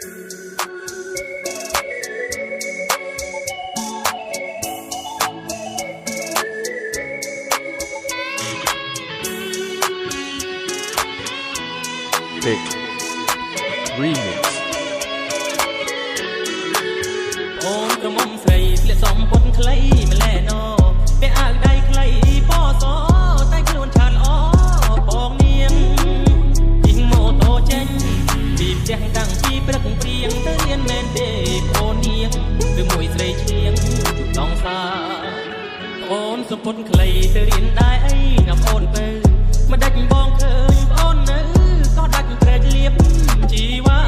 Big Remix អូនក្រមុំស្រីធ្លាក់សំពុតខ្លីម្លែណោពេលអាវដៃខ្លីប៉សតែខ្លួនឆានល្អបងនាងជិះម៉ូតូចេញពីផ្ទះតាំងពីព្រឹកព្រៀងទៅរៀនមែនទេអូននាងឬមួយស្រីឈៀងជុំដងសាអូនសំពុតខ្លីទៅរៀនដែរអីណាអូនទៅមិនដាច់បងឃើញអូននៅក៏ដាច់ព្រែកលៀបជីវ៉ា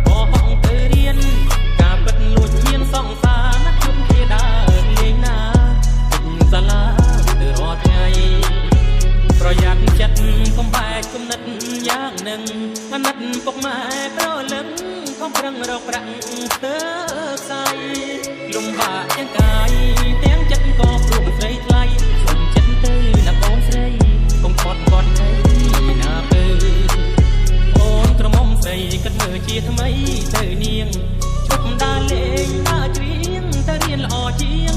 ក៏ហងទៅរៀនការពិតលួចហ៊ានសងសាណាជុំគេដើរលេងណាសាលាទៅរាល់ថ្ងៃប្រយ័ត្នចិត្តកុំបែកគំនិតយ៉ាងនឹងអាណិតពុកម៉ែប្រលឹងខំប្រឹងរកប្រាក់ស្ទើខ្សៃលំបាកទាំងកាយទាំងចិត្តក៏ព្រមស្រីថ្លៃសុំចិត្តទៅណាបងស្រីកុំខត់បត់អីណាទៅអូនក្រមុំស្រីគិតមើលជាថ្មីទៅនាងជប់ដើរលេងដើរច្រៀងទៅរៀនល្អជាង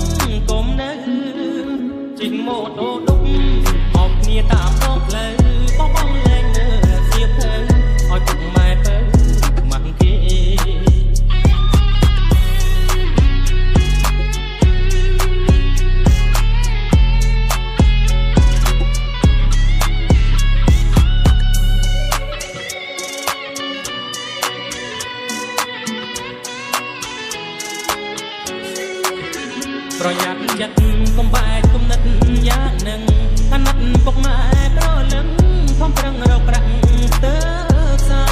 កុំនៅជិះម៉ូតូដុកអបគ្នាតាមដងផ្លូវបងលែងនៅសៀវភៅឲ្យពុកម៉ែទៅខ្មាស់គេប្រយ័ត្នចិត្តកុំបែកគំនិតយ៉ាងនឹងអាណិតពុកម៉ែប្រលឹងខំប្រឹងរកប្រាក់ស្ទើខ្សៃ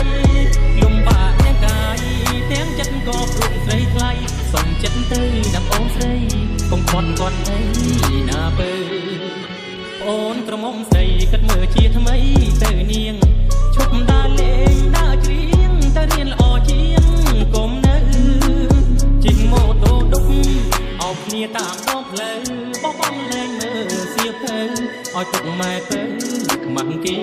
លំបាកទាំងកាយទាំងចិត្តក៏ព្រមស្រីថ្លៃសុំចិត្តទៅណាបងស្រីកុំគាត់អីណាបើអូនក្រមុំស្រីគិតមើលជាថ្មីទៅនាងឈប់ដើរលេងដើរច្រៀងទៅរៀនល្អជាងកុំនៅជិះម៉ូតូដុកអោបគ្នាតាមដងផ្លូវបងលែងមើលសៀវភៅឲ្យពុកម៉ែទៅខ្មាស់គេ